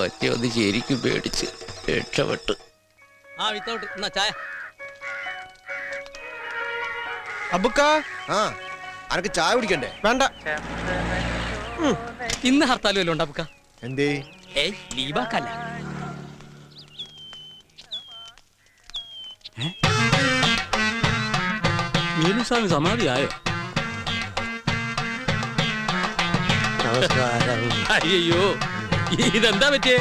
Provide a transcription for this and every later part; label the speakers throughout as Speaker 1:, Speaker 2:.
Speaker 1: ഒറ്റയൊന്ന് ശരിക്കും പേടിച്ച് രക്ഷപ്പെട്ടു.
Speaker 2: ആ വിത്തൗട്ട് എന്നാ ചായ.
Speaker 3: അബുക്ക അനക്ക് ചായ കുടിക്കണ്ടേ? വേണ്ട.
Speaker 2: ഇന്ന് ഹർത്താൽ വല്ലതും ഉണ്ടോ അപ്പുക്ക?
Speaker 3: എന്തേ?
Speaker 2: ഏയ് ലീവാക്കല്ല. വേലുസ്വാമി സമാധിയായോ? അയ്യോ ഇതെന്താ പറ്റിയേ?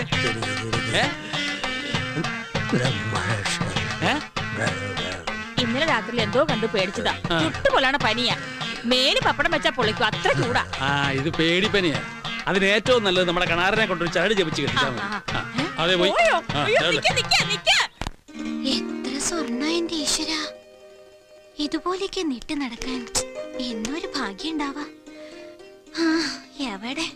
Speaker 4: ഇന്നലെ രാത്രി എന്തോ കണ്ടു പേടിച്ചതാ. ചുട്ടുപോലാണ് പനിയാ. മേല് പപ്പടം വെച്ചാ പൊളിക്കും, അത്ര ചൂടാ.
Speaker 2: ആ ഇത് പേടിപ്പനിയാ. അതിന് ഏറ്റവും നല്ലത് നമ്മുടെ കണാരനെ കൊണ്ടൊരു ചരട് ജപിച്ച് കെട്ടിച്ചാൽ മതി. അതെ പോയി.
Speaker 4: പോയോ? അയ്യോ, നിക്ക്, നിക്ക്, നിക്ക്.
Speaker 5: എത്ര സ്വർണ്ണ എന്റെ ഈശ്വര, ഇതുപോലെയൊക്കെ നീട്ടി നടക്കാൻ എന്നൊരു ഭാഗ്യം ഉണ്ടാവാ. എവിടെ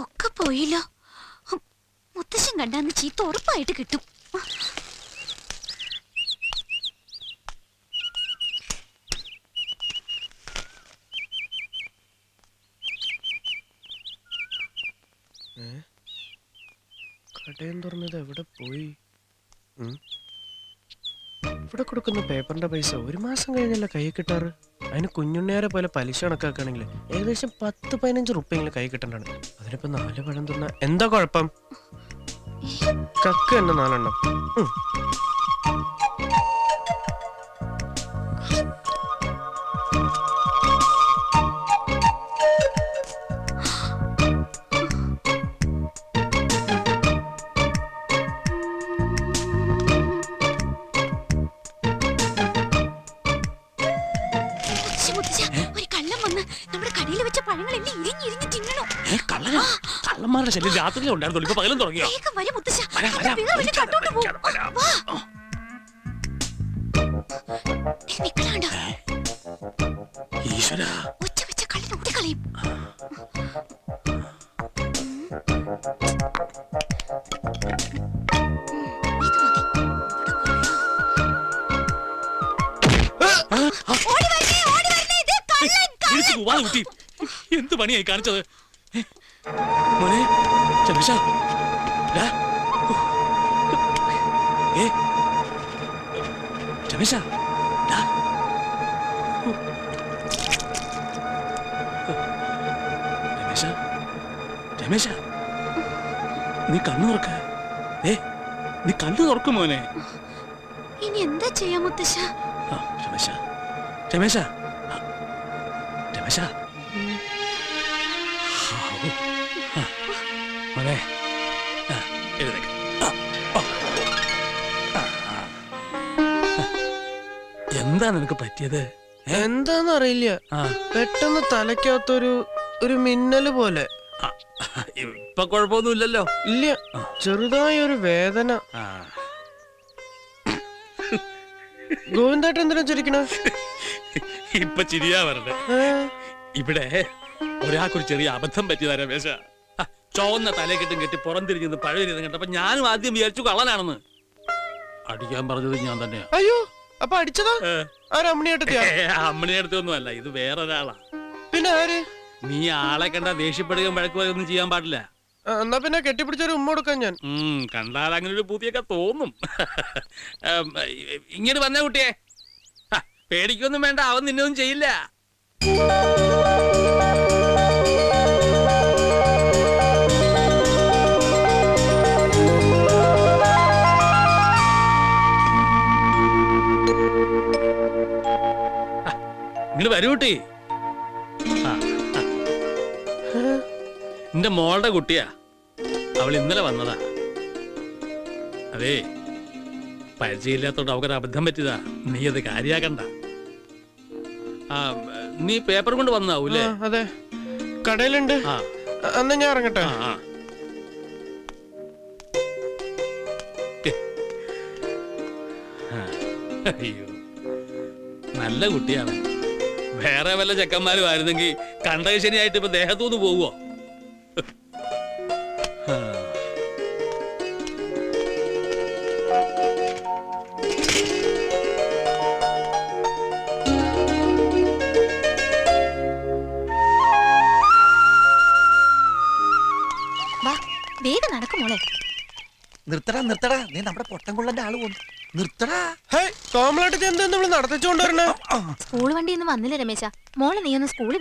Speaker 5: ഒക്കെ പോയില്ലോ. മുത്തശ്ശൻ കണ്ടാന്ന് ചീത്ത ഉറപ്പായിട്ട് കിട്ടും.
Speaker 3: കടയും തുറന്നത് എവിടെ പോയി? ഇവിടെ കൊടുക്കുന്ന പേപ്പറിന്റെ പൈസ ഒരു മാസം കഴിഞ്ഞല്ല കൈ കിട്ടാറ്. അതിന് കുഞ്ഞുണ്ണിയാരെ പോലെ പലിശ കണക്കാക്കുകയാണെങ്കിൽ ഏകദേശം 10-15 റുപ്യെങ്കിലും കൈ കിട്ടണ്ടാണ്. അതിനിപ്പോ 4 പഴം തിന്നാ എന്താ കുഴപ്പം? കക്ക് തന്നെ 4 എണ്ണം.
Speaker 5: ഒരു കള്ളം വന്ന് നമ്മുടെ കടയിൽ വെച്ച പഴങ്ങളെല്ലാം ഇരിഞ്ഞിരിഞ്ഞ് തിന്നണോ?
Speaker 2: കള്ളന്മാരുടെ ശല്യം രാത്രിയിലേ ഉണ്ടായിരുന്നു, ഇപ്പൊ പകലും തുടങ്ങിയോ?
Speaker 5: വേഗം വരും മുത്തശ്ശ, കട്ടോണ്ട് പോ. നിക്കണാണ്ടോ?
Speaker 2: ഈശ്വരാ,
Speaker 5: ഒച്ച വെച്ച കള്ളിന് ഓടിക്കളയും.
Speaker 2: എന്ത് പണിയായി കാണിച്ചത് മോനെ? രമേശ, രമേശ, രമേശ, രമേശ, നീ കണ്ണു തുറക്ക. നീ കണ്ണു തുറക്കും മോനെ.
Speaker 5: ഇനി എന്താ ചെയ്യാ മുത്തശ്ശ?
Speaker 2: രമേശ, രമേശ, രമേശ, മോനെ എഴുന്നേക്ക്. എന്താ നിനക്ക് പറ്റിയത്?
Speaker 3: എന്താന്ന് അറിയില്ല, പെട്ടെന്ന് തലയ്ക്കകത്തൊരു മിന്നല് പോലെ.
Speaker 2: ഇപ്പൊ കുഴപ്പമൊന്നുമില്ലല്ലോ?
Speaker 3: ഇല്ല, ചെറുതായ ഒരു വേദന. ഗോവിന്ദേട്ടൻ എന്തിനാ ചിരിക്കണ?
Speaker 2: ഇപ്പൊ ചിരിയാ വരട്ടെ. ഇവിടെ ഒരാൾക്കൊരു ചെറിയ അബദ്ധം പറ്റിയതാ രമേശ. ചുവന്ന തലക്കെട്ടും കെട്ടി പുറംതിരിഞ്ഞ് പഴയ കണ്ടപ്പോ ഞാനും ആദ്യം വിചാരിച്ചു കള്ളനാണെന്ന്. അടിക്കാൻ പറഞ്ഞത് ഞാൻ തന്നെയാ.
Speaker 3: അയ്യോ, അപ്പൊ അടിച്ചതാ?
Speaker 2: അമ്മണിയടുത്തൊന്നും അല്ല, ഇത് വേറൊരാളാ.
Speaker 3: പിന്നെ ആര്?
Speaker 2: നീ ആളെ കണ്ടാ ദേഷ്യപ്പെടുകയും വഴക്കുകയൊന്നും ചെയ്യാൻ പാടില്ല.
Speaker 3: എന്നാ പിന്നെ കെട്ടിപ്പിടിച്ചൊരു ഉമ്മ കൊടുക്കാൻ ഞാൻ.
Speaker 2: കണ്ടാൽ അങ്ങനെ ഒരു പൂതിയൊക്കെ തോന്നും. ഇങ്ങനെ വന്ന കുട്ടിയെ പേടിക്കൊന്നും വേണ്ട, അവൻ നിന്നൊന്നും ചെയ്യില്ല. ഇങ്ങോട്ട് വരൂ കുട്ടി. എന്റെ മോളുടെ കുട്ടിയാ, അവൾ ഇന്നലെ വന്നതാ. അതേ, പരിചയമില്ലാത്തോണ്ട് അവക്കൊരു അബദ്ധം പറ്റിയതാ. നീ അത് കാര്യാക്കണ്ട. നീ പേപ്പർ കൊണ്ട് വന്നാവൂല്ലേ?
Speaker 3: അതെ, കടയിലുണ്ട്. അന്ന് ഞാൻ ഇറങ്ങട്ടെ.
Speaker 2: അയ്യോ, നല്ല കുട്ടിയാണ്. വേറെ വല്ല ചെക്കന്മാരും ആയിരുന്നെങ്കിൽ കണ്ടകശനിയായിട്ട് ഇപ്പൊ ദേഹത്തൂന്ന് പോവോ?
Speaker 6: വേഗം നടക്കും മോളെ.
Speaker 7: നിർത്തടാ നിർത്തടാ, നീ നമ്മുടെ പൊട്ടംകൊള്ളന്റെ ആള് പോന്നു. നിർത്തടാ.
Speaker 3: കോമളായിട്ട് എന്താ നമ്മൾ നടത്തിച്ചോണ്ട് വരണേ?
Speaker 6: സ്കൂൾ വണ്ടി ഒന്നും വന്നില്ല രമേശ. മോളെ നീ ഒന്ന് സ്കൂളിൽ